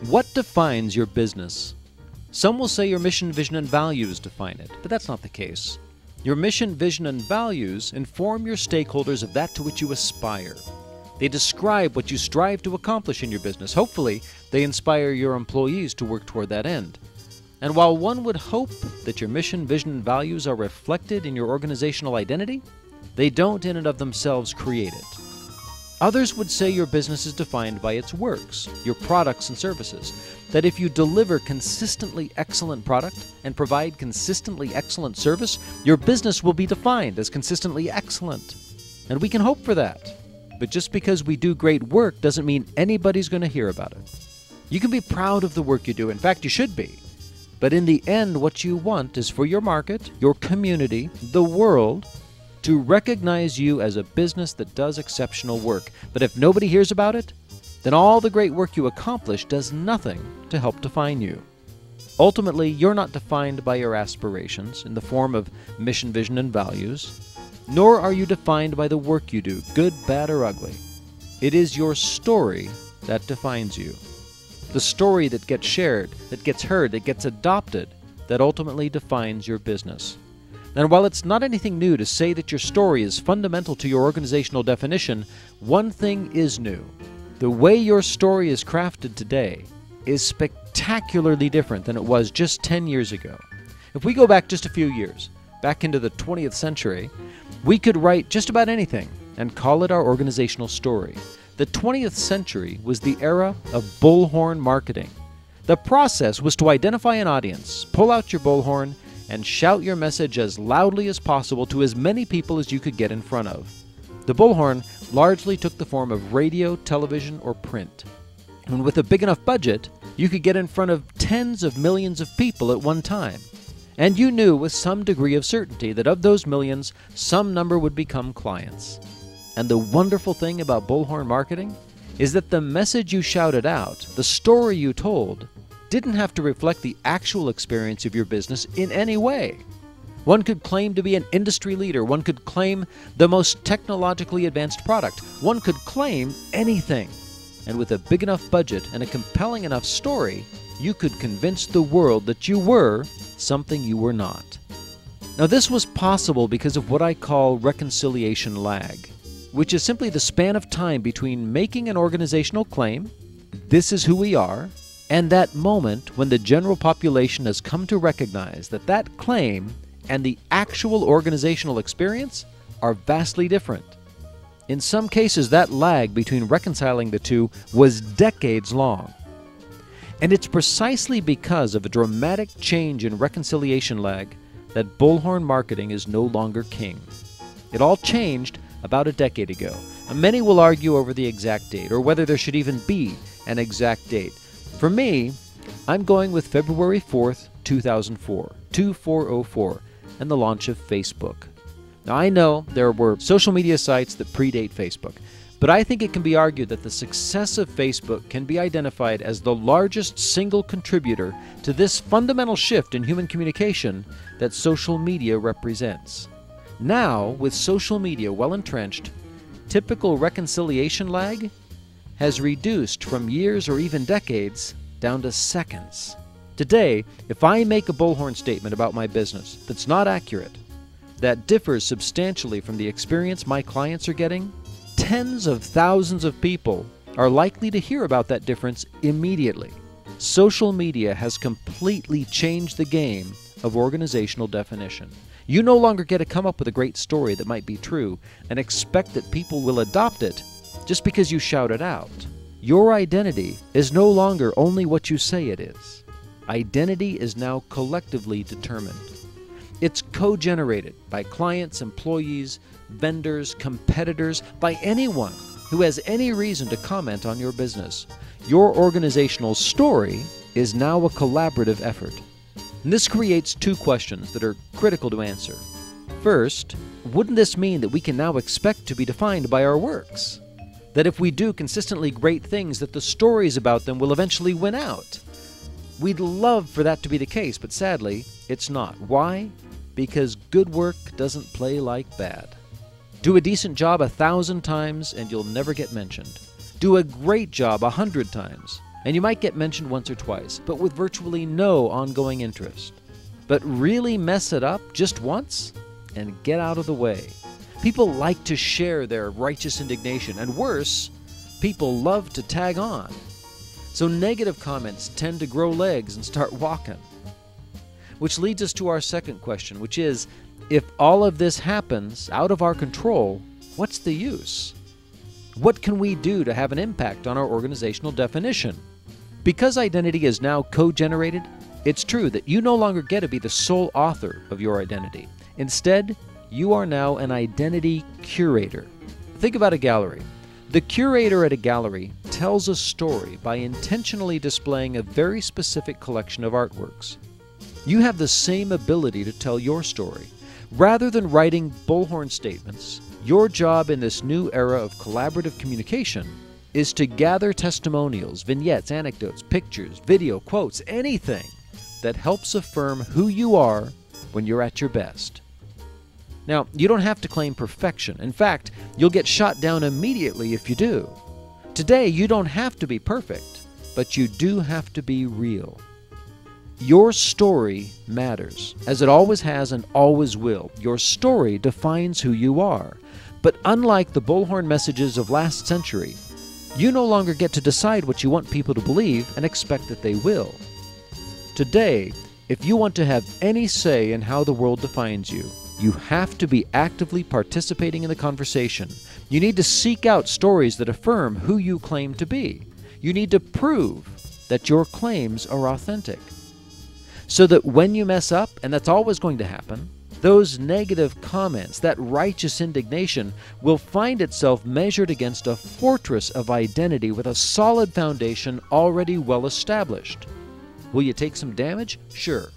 What defines your business? Some will say your mission, vision, and values define it, but that's not the case. Your mission, vision, and values inform your stakeholders of that to which you aspire. They describe what you strive to accomplish in your business. Hopefully, they inspire your employees to work toward that end. And while one would hope that your mission, vision, and values are reflected in your organizational identity, they don't in and of themselves create it. Others would say your business is defined by its works, your products and services, that if you deliver consistently excellent product and provide consistently excellent service, your business will be defined as consistently excellent. And we can hope for that. But just because we do great work doesn't mean anybody's going to hear about it. You can be proud of the work you do. In fact, you should be. But in the end, what you want is for your market, your community, the world, to recognize you as a business that does exceptional work. But if nobody hears about it, then all the great work you accomplish does nothing to help define you. Ultimately, you're not defined by your aspirations in the form of mission, vision, and values, nor are you defined by the work you do, good, bad, or ugly. It is your story that defines you. The story that gets shared, that gets heard, that gets adopted, that ultimately defines your business. And while it's not anything new to say that your story is fundamental to your organizational definition, one thing is new. The way your story is crafted today is spectacularly different than it was just 10 years ago. If we go back just a few years, back into the 20th century, we could write just about anything and call it our organizational story. The 20th century was the era of bullhorn marketing. The process was to identify an audience, pull out your bullhorn, and shout your message as loudly as possible to as many people as you could get in front of. The bullhorn largely took the form of radio, television, or print. And with a big enough budget, you could get in front of tens of millions of people at one time. And you knew with some degree of certainty that of those millions, some number would become clients. And the wonderful thing about bullhorn marketing is that the message you shouted out, the story you told, didn't have to reflect the actual experience of your business in any way. One could claim to be an industry leader. One could claim the most technologically advanced product. One could claim anything. And with a big enough budget and a compelling enough story, you could convince the world that you were something you were not. Now, this was possible because of what I call reconciliation lag, which is simply the span of time between making an organizational claim, this is who we are, and that moment when the general population has come to recognize that that claim and the actual organizational experience are vastly different. In some cases, that lag between reconciling the two was decades long. And it's precisely because of a dramatic change in reconciliation lag that bullhorn marketing is no longer king. It all changed about a decade ago. And many will argue over the exact date, or whether there should even be an exact date. For me, I'm going with February 4th, 2004, 2404, and the launch of Facebook. Now, I know there were social media sites that predate Facebook, but I think it can be argued that the success of Facebook can be identified as the largest single contributor to this fundamental shift in human communication that social media represents. Now, with social media well entrenched, typical reconciliation lag has reduced from years or even decades down to seconds. Today, if I make a bullhorn statement about my business that's not accurate, that differs substantially from the experience my clients are getting, tens of thousands of people are likely to hear about that difference immediately. Social media has completely changed the game of organizational definition. You no longer get to come up with a great story that might be true and expect that people will adopt it just because you shout it out. Your identity is no longer only what you say it is. Identity is now collectively determined. It's co-generated by clients, employees, vendors, competitors, by anyone who has any reason to comment on your business. Your organizational story is now a collaborative effort. And this creates two questions that are critical to answer. First, wouldn't this mean that we can now expect to be defined by our works? That if we do consistently great things, that the stories about them will eventually win out? We'd love for that to be the case, but sadly, it's not. Why? Because good work doesn't play like bad. Do a decent job 1,000 times and you'll never get mentioned. Do a great job 100 times and you might get mentioned once or twice, but with virtually no ongoing interest. But really mess it up just once and get out of the way. People like to share their righteous indignation, and worse, people love to tag on. So negative comments tend to grow legs and start walking. Which leads us to our second question, which is, if all of this happens out of our control, what's the use? What can we do to have an impact on our organizational definition? Because identity is now code-generated, it's true that you no longer get to be the sole author of your identity. Instead, you are now an identity curator. Think about a gallery. The curator at a gallery tells a story by intentionally displaying a very specific collection of artworks. You have the same ability to tell your story. Rather than writing bullhorn statements, your job in this new era of collaborative communication is to gather testimonials, vignettes, anecdotes, pictures, video, quotes, anything that helps affirm who you are when you're at your best. Now, you don't have to claim perfection. In fact, you'll get shot down immediately if you do. Today, you don't have to be perfect, but you do have to be real. Your story matters, as it always has and always will. Your story defines who you are. But unlike the bullhorn messages of last century, you no longer get to decide what you want people to believe and expect that they will. Today, if you want to have any say in how the world defines you, you have to be actively participating in the conversation. You need to seek out stories that affirm who you claim to be. You need to prove that your claims are authentic. So that when you mess up, and that's always going to happen, those negative comments, that righteous indignation, will find itself measured against a fortress of identity with a solid foundation already well established. Will you take some damage? Sure.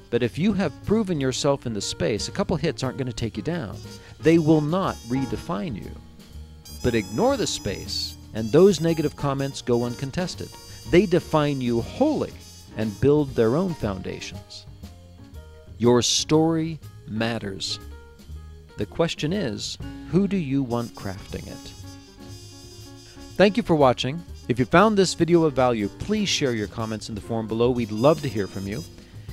But if you have proven yourself in the space, a couple hits aren't going to take you down. They will not redefine you. But ignore the space, and those negative comments go uncontested. They define you wholly and build their own foundations. Your story matters. The question is, who do you want crafting it? Thank you for watching. If you found this video of value, please share your comments in the forum below. We'd love to hear from you.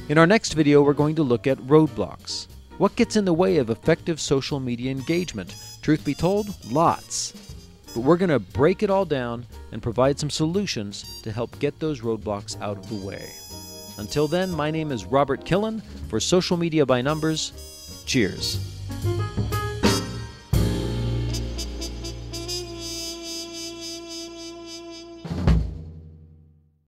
In our next video, we're going to look at roadblocks. What gets in the way of effective social media engagement? Truth be told, lots. But we're going to break it all down and provide some solutions to help get those roadblocks out of the way. Until then, my name is Robert Killen for Social Media by Numbers. Cheers.